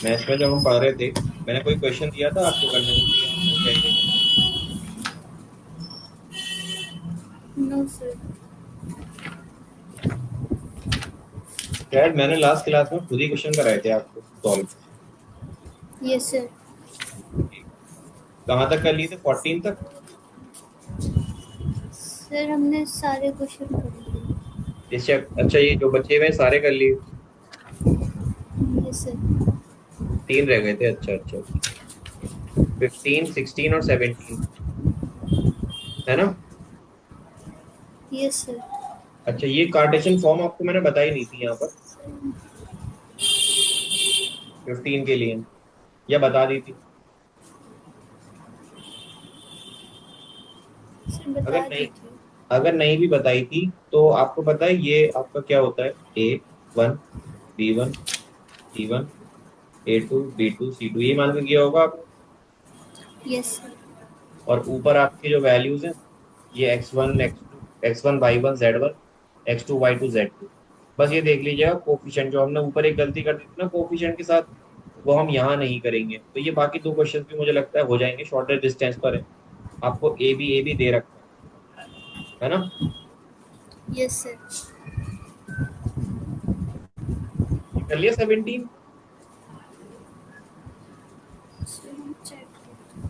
Maths में जब हम पढ़ रहे थे, मैंने कोई क्वेश्चन दिया था आपको करने को कि आप हो जाएंगे? No sir. शायद मैंने लास्ट क्लास में खुद ही क्वेश्चन कराए थे आपको सॉल्व। Yes sir. कहाँ तक कर लिए थे, 14 तक? सर हमने सारे क्वेश्चन कर लिए। अच्छा, ये जो बचे हुए हैं सारे कर लिए? Yes sir. 3 रह गए थे, अच्छा अच्छा। 15, 16 और 17, है ना? Yes sir. अच्छा, ये कार्टेशियन फॉर्म आपको मैंने बताई नहीं थी यहाँ पर 15 के लिए, या बता दी थी? सर अगर बता नहीं, दीजिए। अगर नहीं भी बताई थी तो आपको पता है ये आपका क्या होता है? A1, B1, C1, A2, B2, C2, ये मान के किया होगा आपने। Yes sir. और ऊपर आपके जो वैल्यूज हैं, ये X1, X2, X1 Y1 Z1, X2 Y2 Z2। बस ये देख लीजिएगा, कोफिशिएंट जो हमने ऊपर एक गलती कर दी थी ना कोफिशिएंट के साथ, वो हम यहाँ नहीं करेंगे। तो ये बाकी दो क्वेश्चंस भी मुझे लगता है हो जाएंगे, शॉर्टेज डिस्टेंस पर है। आपको ए बी दे रखा है ना? Yes sir. ये कर लिया 17? सर हम चेक करते हैं।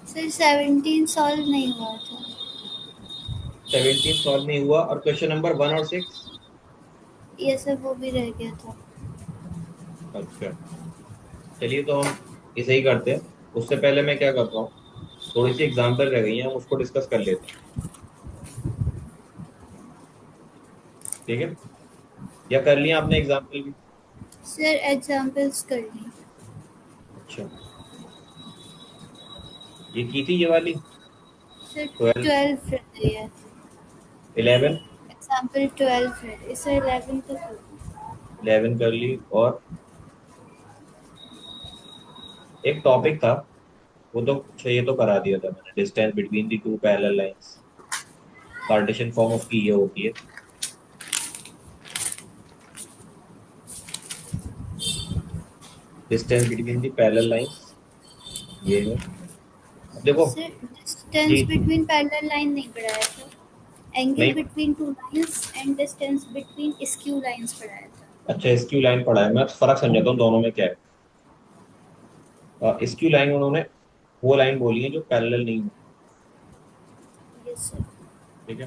सर 17 सॉल्व नहीं हुआ था। 17 सॉल्व नहीं हुआ, और क्वेश्चन नंबर 1 और 6? यस सर, वो भी रह गया था। अच्छा, चलिए तो हम इसे ही करते हैं। उससे पहले मैं क्या करता हूँ, थोड़ी सी एग्जाम्पल रह गई है, हम उसको डिस्कस कर लेते हैं। ठीक है? या कर लिया आपने एग्जाम्पल भी? सर एग्जाम्पल्स कर ली। अच्छा, ये की थी ये वाली सर 12, 12 रह गई है। 11, एग्जाम्पल 12 है, इसे 11 तक कर ली। 11 कर ली। और एक टॉपिक था, वो तो अच्छा, ये तो करा दिया था मैंने, distance between the two parallel lines. Cartesian form उसकी ये होती है। Distance between the parallel lines ये है। अब देखो। सर जी, डिस्टेंस बिटवीन पैरेलल लाइन नहीं पढ़ाया था। एंगल नहीं। Between two lines and distance between skew lines पढ़ाया था। अच्छा, एसक्यू लाइन पढ़ा है, मैं फर्क समझाता हूँ दोनों में क्या है। एसक्यू लाइन उन्होंने वो लाइन बोली है जो पैरेलल नहीं होती। Yes sir. ठीक है?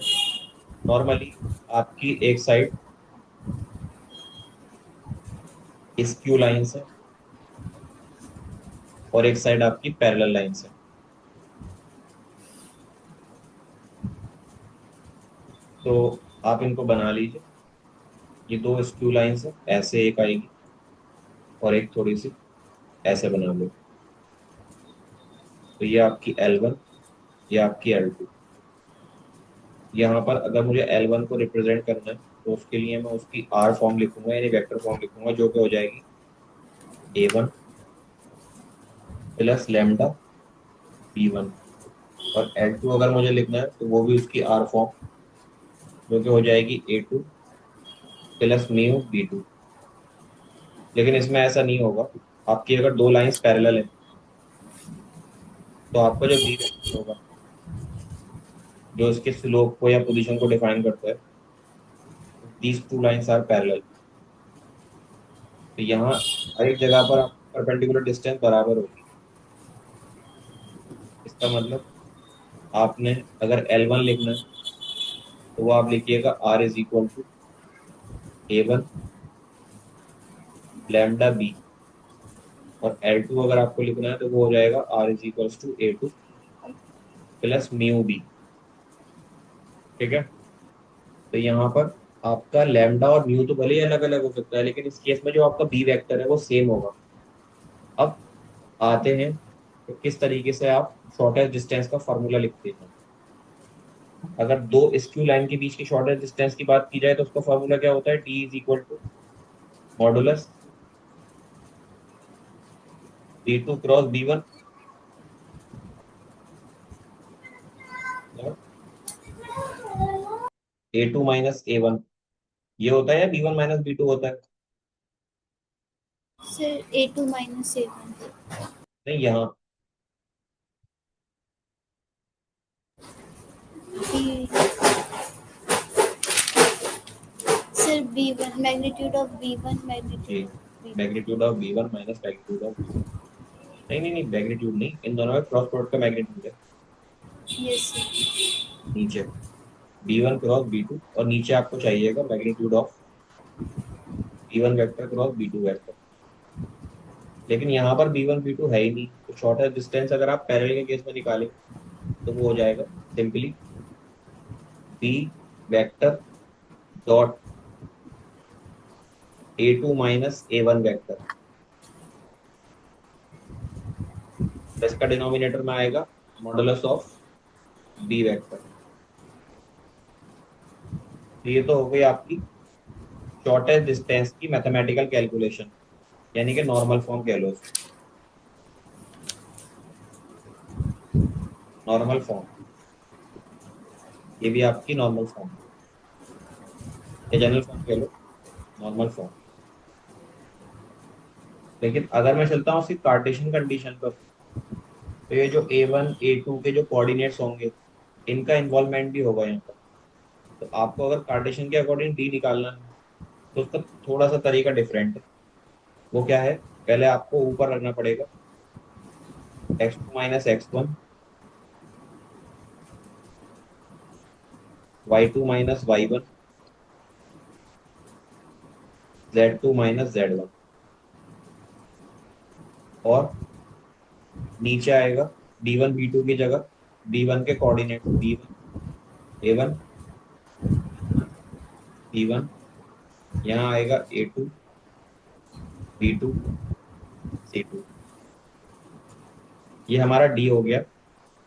नॉर्मली आपकी एक साइड स्क्यू लाइंस है और एक साइड आपकी पैरेलल लाइंस है। तो आप इनको बना लीजिए। ये दो स्क्यू लाइंस है, ऐसे एक आएगी और एक थोड़ी सी ऐसे बना लो। तो ये आपकी L1, ये आपकी L2। यहाँ पर अगर मुझे L1 को रिप्रेजेंट करना है तो उसके लिए मैं उसकी आर फॉर्म लिखूंगा, यानी वेक्टर फॉर्म लिखूंगा, जो कि हो जाएगी A1 प्लस लेमडा B1। और L2 अगर मुझे लिखना है तो वो भी उसकी आर फॉर्म, जो कि हो जाएगी A2 प्लस म्यू B2। लेकिन इसमें ऐसा नहीं होगा। आपकी अगर दो लाइंस पैरेलल है तो आपका जो बी वेक्टर होगा, जो इसके स्लोप को या पोजीशन को डिफाइन करता है, these two lines are parallel. तो यहाँ हर एक जगह पर आपको परपेंडिकुलर डिस्टेंस बराबर होगी। इसका मतलब आपने अगर L1 लिखना है तो वो आप लिखिएगा R = A1 लैम्डा बी। और L2 अगर आपको लिखना है तो वो हो जाएगा R = A2 plus mu B. ठीक है? तो यहाँ पर आपका लैम्डा और म्यू तो भले ही अलग अलग हो सकता है, लेकिन इस केस में जो आपका बी वेक्टर है वो सेम होगा। अब आते हैं तो किस तरीके से आप शॉर्टेस्ट डिस्टेंस का फॉर्मूला लिखते हैं। अगर दो स्क्यू लाइन के बीच की शॉर्टेस्ट डिस्टेंस की बात की जाए तो उसका फॉर्मूला क्या होता है, D is equal to modulus B2 cross B1 और A2 माइनस A1, ये होता है या B1 माइनस B2 होता है। Sir A2 minus A1। नहीं, यहाँ B sir B1 magnitude of B1 जी, magnitude of B2। Magnitude of B1 minus magnitude of B2। नहीं नहीं नहीं, मैग्नीट्यूड नहीं, इन दोनों में क्रॉस प्रोडक्ट का मैग्नीट्यूड है। Yes sir. नीचे B1 क्रॉस B2 और नीचे आपको चाहिएगा magnitude of B1 vector cross B2 vector. लेकिन यहाँ पर B1 B2 है ही नहीं, तो शॉर्टेस्ट डिस्टेंस अगर आप पैरेलल के केस में निकालें तो वो हो जाएगा simply B vector dot A2 minus A1 vector. इसका डिनोमिनेटर में आएगा मॉडुलस ऑफ B वेक्टर। तो ये तो हो गई आपकी शॉर्टेस्ट डिस्टेंस की मैथमेटिकल कैलकुलेशन, यानी कि नॉर्मल फॉर्म कह लो उसको। नॉर्मल फॉर्म, ये भी आपकी नॉर्मल फॉर्म या जनरल फॉर्म कह लो, नॉर्मल फॉर्म। लेकिन अगर मैं चलता हूँ उसकी कार्टेशियन कंडीशन पर, तो ये जो A1 A2 के जो कोऑर्डिनेट्स होंगे इनका इन्वॉल्वमेंट भी होगा यहाँ पर। तो आपको अगर कार्टेशियन के अकॉर्डिंग डी निकालना है तो उसका थोड़ा सा तरीका डिफरेंट है। वो क्या है, पहले आपको ऊपर रखना पड़ेगा x2 minus x1, y2 minus y1, z2 minus z1, और नीचे आएगा d1 b2 की जगह d1 के coordinate b1 a1 b1 c1, यहाँ आएगा a2 b2 c2। ये हमारा डी हो गया।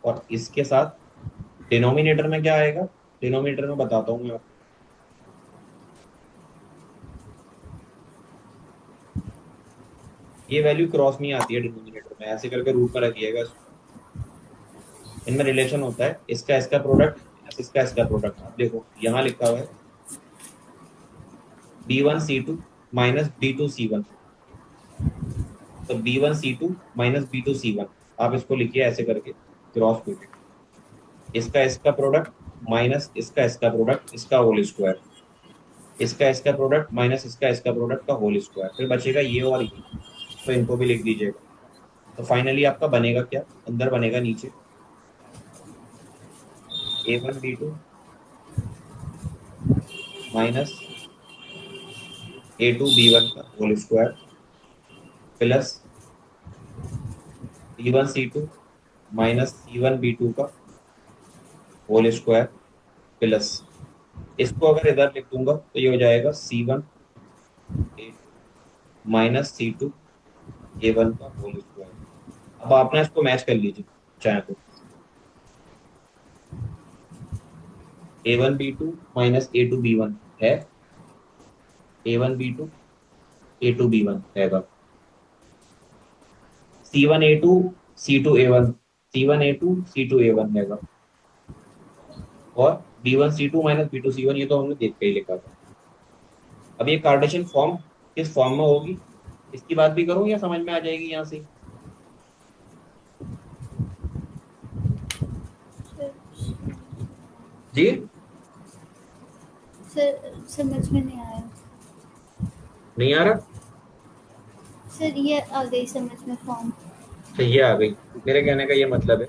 और इसके साथ डिनोमिनेटर में क्या आएगा, डिनोमिनेटर में बताता हूँ मैं आपको। ये वैल्यू क्रॉस नहीं आती है डिनोमिनेटर में, ऐसे करके रूट में रखिएगा इसको। इनमें रिलेशन होता है इसका इसका प्रोडक्ट माइनस इसका इसका प्रोडक्ट। आप देखो यहाँ लिखा हुआ है B1 C2 minus B2 C1, तो B1 C2 minus B2 C1, आप इसको लिखिए ऐसे करके क्रॉस प्रोडक्ट, इसका प्रोडक्ट माइनस इसका प्रोडक्ट इसका होल स्क्वायर, इसका प्रोडक्ट माइनस इसका प्रोडक्ट का होल स्क्वायर, फिर बचेगा ये और ये, तो इनको भी लिख दीजिएगा। तो फाइनली आपका बनेगा क्या, अंदर बनेगा नीचे A1 B2 minus A2 B1 का whole square plus B1 C2 minus C1 B2 का होल स्क्वायर प्लस, इसको अगर इधर लिख दूंगा तो ये हो जाएगा C1 A2 minus C2 A1 का होल स्क्वायर। अब आप ना इसको मैच कर लीजिए चाहे तो, A1 B2 minus A2 B1 है, A1 B2 A2 B1 हैगा, C1 A2 C2 A1 C1 A2 C2 A1 हैगा, और B1 C2 minus B2 C1 ये तो हमने देख के ही लिखा था। अब ये कार्टेशियन फॉर्म किस फॉर्म में होगी, इसकी बात भी करूं या समझ में आ जाएगी यहाँ से। जी, सर समझ में नहीं आया। नहीं आ रहा। सर ये आ गई समझ में फॉर्म। तो ये आ गई, मेरे कहने का ये मतलब है,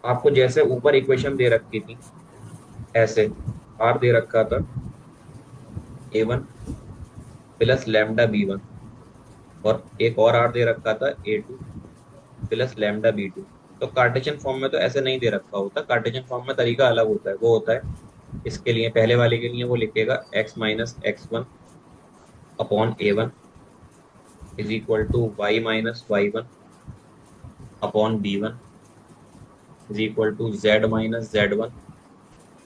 आपको जैसे ऊपर इक्वेशन दे रखी थी ऐसे, आर दे रखा था A1 प्लस लैम्डा B1, और एक और आर दे रखा था A2 प्लस लैम्डा B2। तो कार्टेशियन फॉर्म में तो ऐसे नहीं दे रखा होता, कार्टेशियन फॉर्म में तरीका अलग होता है। वो होता है इसके लिए, पहले वाले के लिए वो लिखेगा x minus x1 upon A1 is equal to y minus y1 upon B1 is equal to Z minus Z1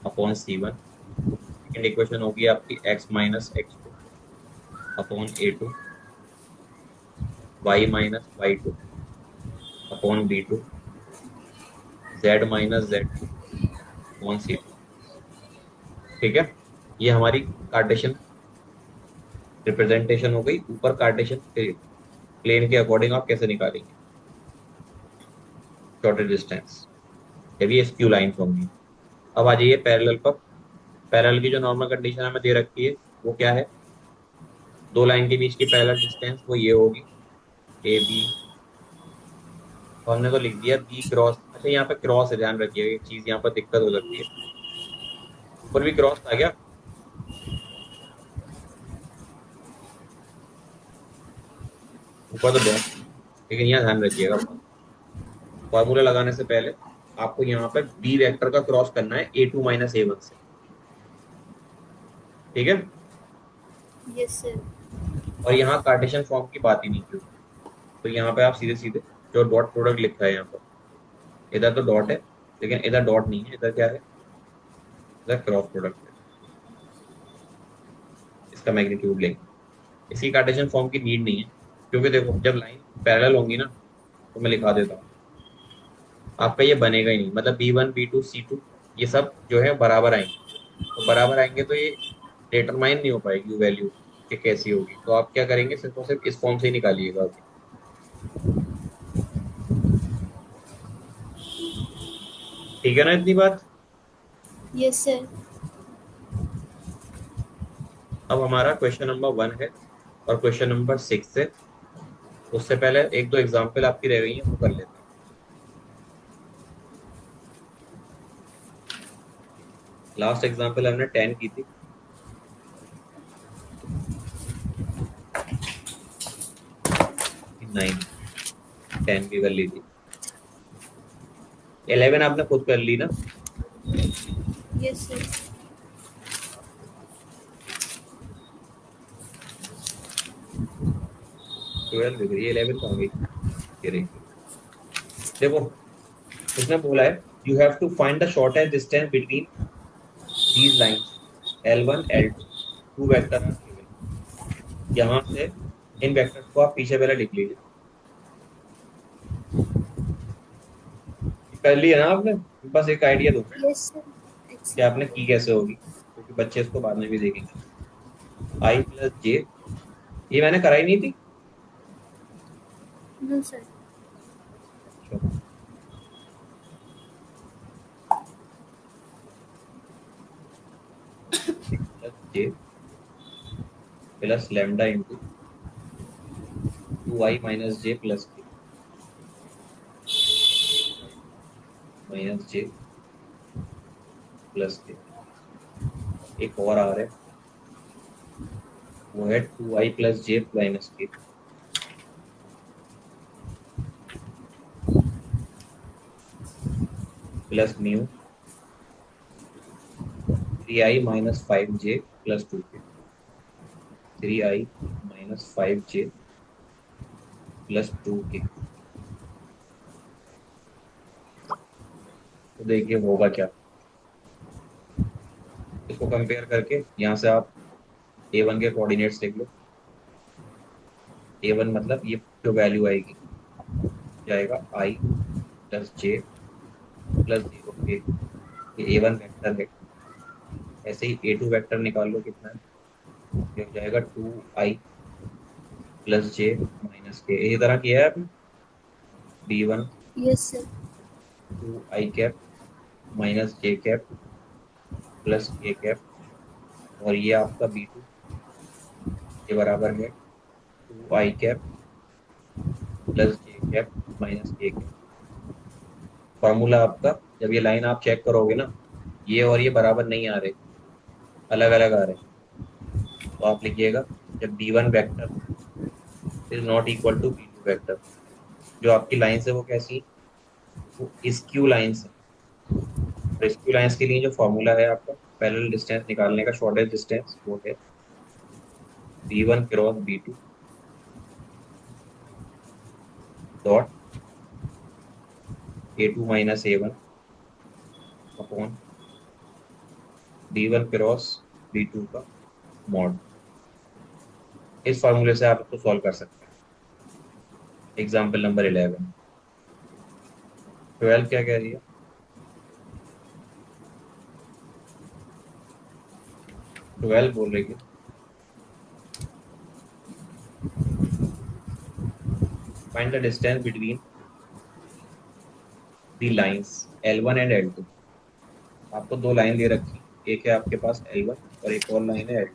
upon C1। Second equation होगी आपकी x minus x2 upon A2, y minus y2 upon B2, Z minus Z2 upon C2। ठीक है, ये हमारी Cartesian representation हो गई। ऊपर Cartesian plane के अकॉर्डिंग आप कैसे निकालेंगे शॉर्टेज डिस्टेंस जब ये स्क्यू लाइन्स होंगी। अब आ जाइए पैरेलल पर। पैरेलल की जो नॉर्मल कंडीशन हमें दे रखी है वो क्या है, दो लाइन के बीच की पैरेलल डिस्टेंस वो ये होगी ए बी। तो हमने तो लिख दिया बी क्रॉस, अच्छा यहाँ पे क्रॉस है, ध्यान रखिएगा एक चीज यहाँ पर दिक्कत हो सकती है। ऊपर भी क्रॉस था क्या, ऊपर तो डॉट, लेकिन यहाँ ध्यान रखिएगा फॉर्मूला लगाने से पहले आपको यहाँ पे बी वेक्टर का क्रॉस करना है A2 - A1 से। ठीक है, Yes, sir. और यहाँ कार्टेशियन फॉर्म की बात ही नहीं की, तो यहाँ पे आप सीधे सीधे जो डॉट प्रोडक्ट लिखा है यहाँ पर, इधर तो डॉट है लेकिन इधर डॉट नहीं है, इधर क्या है, इधर क्रॉस प्रोडक्ट है, इसका मैग्नीट्यूड लेंगे। इसकी कार्टेशियन फॉर्म की नीड नहीं है, क्योंकि देखो जब लाइन पैरेलल होंगी ना, तो मैं लिखा देता हूँ, आपका ये बनेगा ही नहीं, मतलब B1 B2 C2 ये सब जो है बराबर आएंगे। तो बराबर आएंगे तो ये डिटरमाइन नहीं हो पाएगी वैल्यू कि कैसी होगी, तो आप क्या करेंगे, सिर्फ और सिर्फ इस फॉर्म से ही निकालिएगा अभी। ठीक है ना इतनी बात। Yes, sir. अब हमारा क्वेश्चन नंबर 1 है और क्वेश्चन नंबर 6 है। उससे पहले एक दो एग्जाम्पल आपकी रह गई है, वो कर लेते हैं। लास्ट एग्जाम्पल हमने 10 की थी, 9 10 की कर ली थी, 11 आपने खुद कर ली ना। Yes, sir. 12 दिख रही है, 11 कहाँ गई, ये रही। देखो उसने बोला है you have to find the shortest distance between these lines L1 L2, two vector are given. यहाँ से इन वेक्टर्स को आप पीछे पहले लिख लीजिए। कर लिया ना आपने, बस एक आइडिया दो Yes, sir. कि आपने Exactly. की कैसे होगी, क्योंकि बच्चे इसको बाद में भी देखेंगे। I+J, ये मैंने कराई नहीं थी। No, sir. अच्छा, I+J plus lambda into 2I - J plus K -J plus K। एक और आ रहा है, वो है 2I+J minus K plus mu 3I - 5J plus 2K, 3I - 5J plus 2K। तो देखिए होगा क्या, इसको कंपेयर करके यहाँ से आप A1 के कोऑर्डिनेट्स लिख लो। A1 मतलब ये जो वैल्यू आएगी जाएगा I+J प्लस 0K, ये A1 वेक्टर है। ऐसे ही A2 वेक्टर निकाल लो, कितना है, ये हो जाएगा 2I+J माइनस K। इसी तरह किया है आपने B1 Yes, sir. 2I cap minus J cap plus K cap, और ये आपका B2 ये बराबर है 2I cap plus J cap minus K cap. Formula आपका जब ये लाइन आप चेक करोगे ना, ये और ये बराबर नहीं आ रहे, अलग अलग आ रहे हैं, तो आप लिखिएगा जब B1 vector is not equal to B2 vector, जो आपकी लाइन्स है वो कैसी, वो स्क्यू लाइन्स है। और स्क्यू लाइन्स के लिए जो फॉर्मूला है आपका पैरेलल डिस्टेंस निकालने का, शॉर्टेस्ट डिस्टेंस, वो है B1 cross B2 dot A2 minus A1 upon B1 cross B2 का मॉड। इस फॉर्मूले से आप इसको सॉल्व कर सकते हैं। Example number 11। 12 क्या कह रही है? 12 बोल रही है find the distance between the lines L1 and L2। आपको दो लाइन दे रखी, एक है आपके पास L1 और एक और लाइन है L2।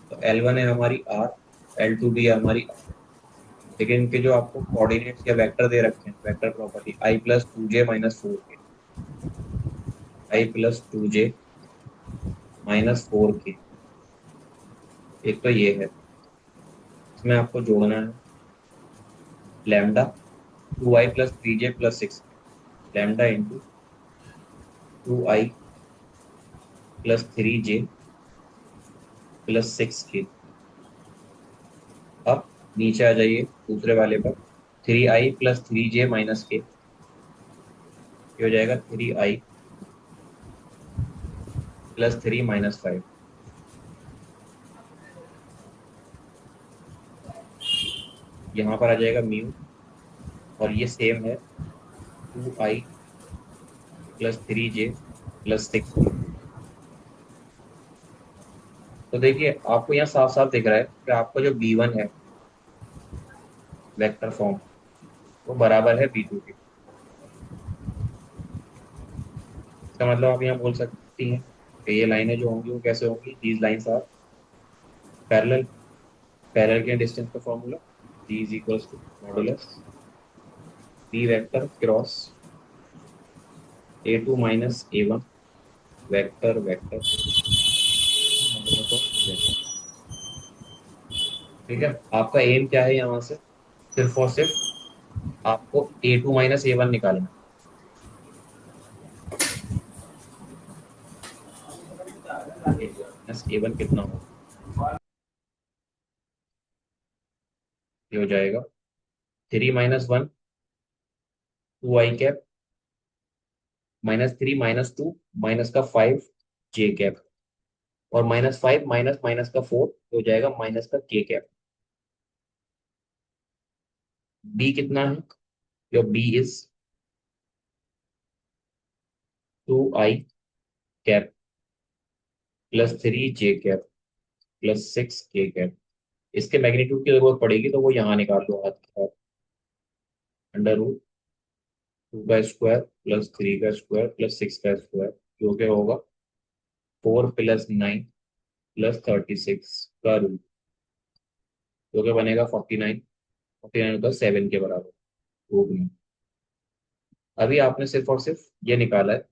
तो L1 है हमारी R, L2 भी है हमारी R। लेकिन इनके जो आपको कोऑर्डिनेट्स या वेक्टर दे रखे हैं, वेक्टर प्रॉपर्टी I+2J-4K, I+2J-4K, एक तो ये है। इसमें आपको जोड़ना है lambda 2I+3J+6K, lambda into 2I+3J+6K। अब नीचे आ जाइए दूसरे वाले पर, 3I+3J-K, ये हो जाएगा 3I+3 - 5। यहाँ पर आ जाएगा म्यू, और ये सेम है 2I+3J+6K। तो देखिए आपको यहाँ साफ साफ दिख रहा है कि आपका जो B1 है वेक्टर फॉर्म, वो बराबर है B2 के। इसका मतलब आप यहाँ बोल सकती हैं कि ये लाइनें जो होंगी वो कैसे होंगी, these lines are parallel. Parallel के डिस्टेंस का formula D is equals to modulus B vector cross A2 minus A1 vector vector modulus of B vector. ठीक है, आपका एम क्या है यहाँ से? सिर्फ और सिर्फ आपको A2 माइनस A1 निकालना है। A2 माइनस A1 कितना होगा? ये हो जाएगा 3 - 1 2I कैप, -3 - 2 माइनस का 5J कैप, और -5 माइनस माइनस का 4 हो जाएगा माइनस का K कैप। बी कितना है? Your B is 2I cap +3J cap +6K cap. इसके मैग्नीट्यूड की जरूरत पड़ेगी तो वो यहाँ निकाल लो हाथ के साथ। √2 का स्क्वायर +3 का स्क्वायर +6 का स्क्वायर, जो क्या होगा 4 + 9 + 36 का रूट, जो क्या बनेगा 49। 49 का 7 के बराबर रूट में। अभी आपने सिर्फ और सिर्फ ये निकाला है।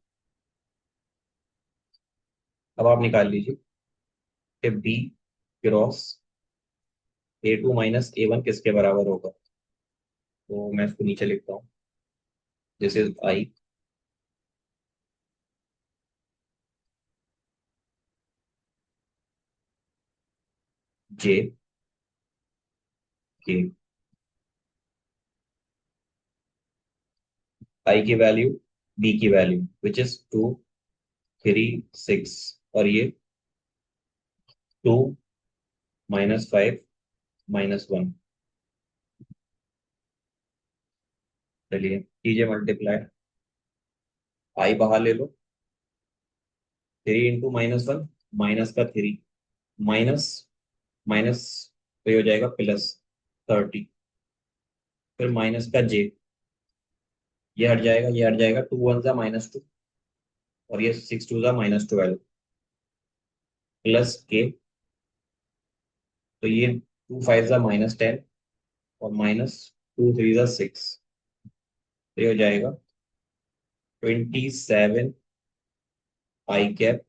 अब आप निकाल लीजिए कि B cross A2 minus A1 किसके बराबर होगा। तो मैं इसको नीचे लिखता हूँ, this is I J K। I की वैल्यू, B की वैल्यू विच इज 2 3 6, और ये 2 - 5 - 1। चलिए कीजिए मल्टीप्लाई, आई बाहर ले लो, 3 × -1 माइनस का 3, माइनस माइनस, तो ये हो जाएगा +30, फिर माइनस का J, ये हट जाएगा ये हट जाएगा, 2 × 1 = -2, और ये 6 × 2 = -12 +K, तो ये 2 × 5 = -10, और -2 × 3 = 6, तो ये हो जाएगा 27I कैप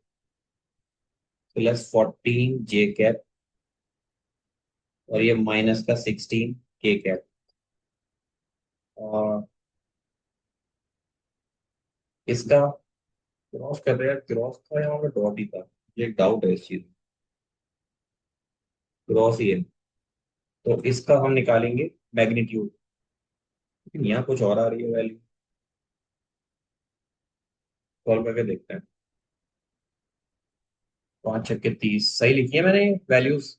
+14J कैप, और ये माइनस का 16K कैप। और इसका क्रॉस कर रहे हैं, क्रॉस था यहाँ पे डॉट ही था, ये एक डाउट है इस चीज में। क्रॉस ही है, तो इसका हम निकालेंगे मैग्नीट्यूड, लेकिन यहाँ कुछ और आ रही है वैल्यू। सॉल्व करके देखते हैं। 5 छक्के 30 सही लिखी है मैंने वैल्यूज।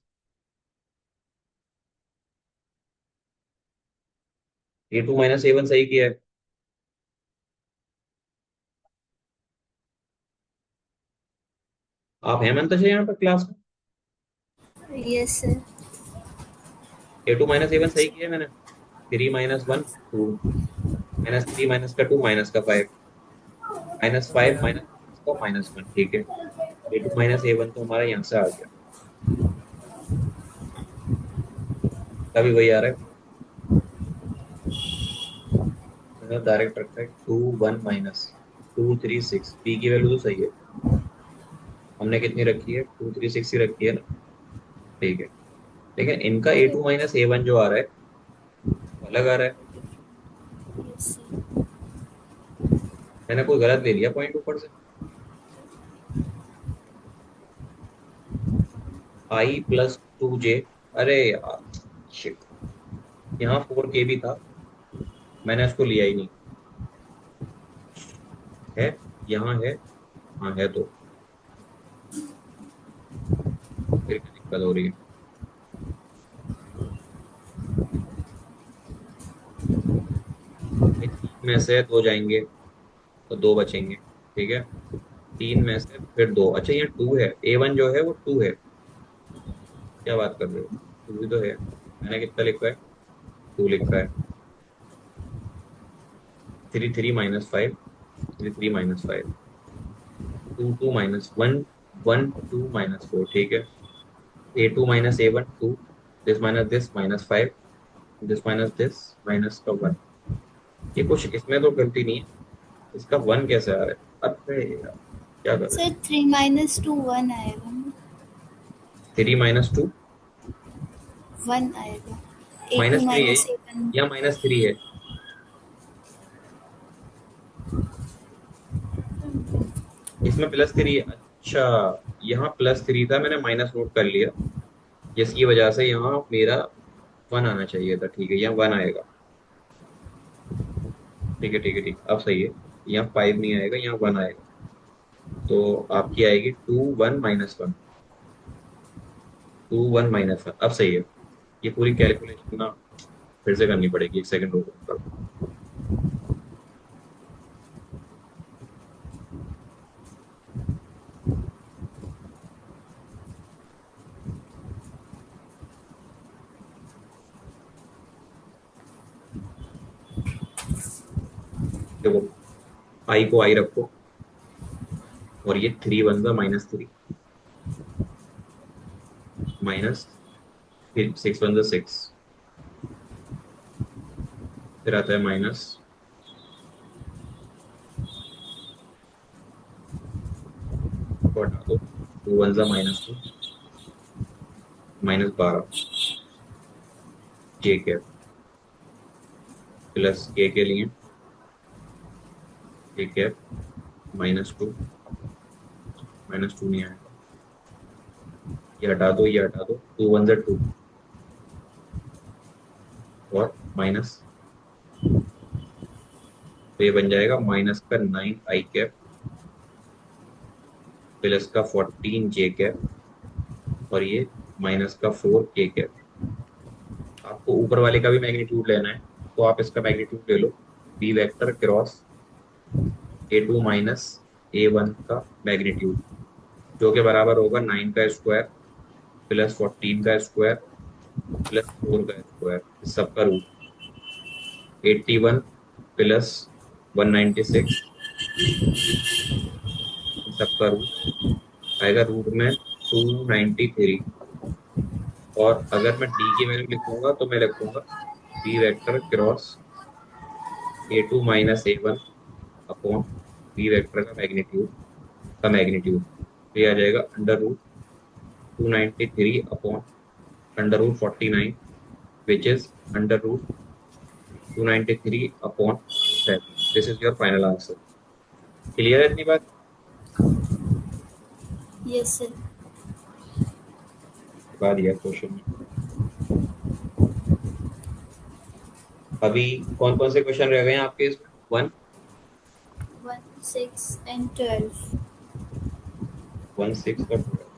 A2 - A1 सही किया है। आप हैं मंतज यहाँ पर क्लास में? Yes sir. A2 - A1 सही किया है मैंने। 3 - 1 2, -3 - 2 -5, -5 -1 ठीक है। A2 - A1 तो हमारा यहाँ से आ गया। अभी वही आ रहा है, मैंने डायरेक्ट रखा है 2 1 - 2 3 6। बी की वैल्यू तो सही है। हमने कितनी रखी है? 2 3 6 ही रखी है ना। ठीक है। लेकिन इनका A2 - A1 जो आ रहा है वो अलग आ रहा है। Yes sir. मैंने कोई गलत ले लिया पॉइंट ऊपर से। I + 2J। अरे यार, शिट। यहाँ 4K भी था, मैंने उसको लिया ही नहीं। है, यहाँ है। हाँ है तो फिर क्या दिक्कत हो रही है? भाई 3 में से 2 जाएंगे तो 2 बचेंगे। ठीक है। 3 में से फिर 2। अच्छा यहाँ 2 है, A1 जो है वो 2 है। क्या बात कर रहे हो? 2 ही तो है। मैंने कितना लिखा है? 2 लिखा है। 3 3 - 5, 3 3 - 5, 2 2 - 1 1 2 - 4 ठीक है। A2 - A1 2, this minus this -5, this minus का 1। ये कुछ इसमें तो गलती नहीं है, इसका 1 कैसे आ रहा है? अरे यार, क्या कर रहे हैं? सर 3 - 2 1 आएगा ना। 3 - 2 1 आएगा। A2 -3 है -A1। या -3 है? इसमें +3 है। अच्छा, यहाँ +3 था, मैंने माइनस नोट कर लिया, जिसकी वजह से यहाँ मेरा 1 आना चाहिए था। ठीक है, यहाँ 1 आएगा। ठीक है ठीक है ठीक, अब सही है। यहाँ 5 नहीं आएगा, यहाँ 1 आएगा। तो आपकी आएगी 2 1 - 1। 2 1 - 1 अब सही है। ये पूरी कैलकुलेशन ना फिर से करनी पड़ेगी, एक सेकंड रुको। देखो, आई को आई रखो, और ये 3 1 - 3, माइनस, फिर 6 1 6, फिर आता है माइनस, को हटा दो। 2 1 - -2, -12, जे कैप प्लस के लिए जे कैप -2, -2 नहीं आएगा। ये हटा दो, ये हटा दो। 2 1 2 और माइनस, तो ये बन जाएगा -9 आई कैप प्लस का 14 जे कैप, और ये -4 के कैप। आपको ऊपर वाले का भी मैग्नीट्यूड लेना है, तो आप इसका मैग्नीट्यूड ले लो। B vector cross A2 - A1 का मैग्नीट्यूड, जो कि बराबर होगा 9 का स्क्वायर प्लस 14 का स्क्वायर प्लस 4 का स्क्वायर, इस सब का रूट। 81 प्लस 196, इस सब का रूट आएगा रूट में 293। और अगर मैं डी की वैल्यू लिखूंगा तो मैं लिखूंगा B vector cross A2 - A1 upon B vector का मैग्नीट्यूड तो ये आ जाएगा √293 upon √49, which is √293 upon 7। This is your final answer. Clear है इतनी बात? Yes sir. बता दिया क्वेश्चन में। अभी कौन कौन से क्वेश्चन रह गए हैं आपके इसमें? 1 1, 6 and 12. 1 6 और 12।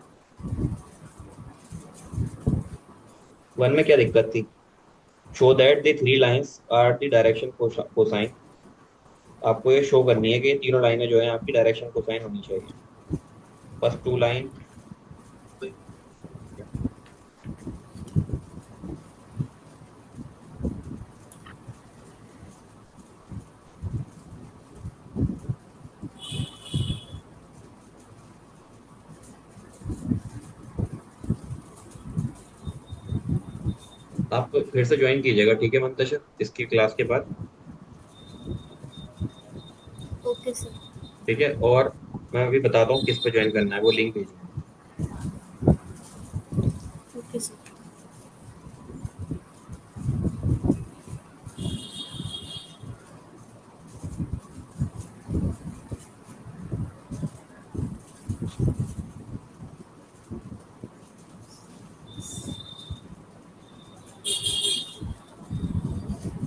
1 में क्या दिक्कत थी? Show that the three lines are the direction cosine. आपको ये शो करनी है कि ये तीनों लाइनें जो है आपकी डायरेक्शन कोसाइन होनी चाहिए। First two line. आप फिर से ज्वाइन कीजिएगा, ठीक है मंतशर, इसकी क्लास के बाद। Okay, sir. ठीक है, और मैं अभी बताता हूँ किस पे ज्वाइन करना है, वो लिंक भेजिए।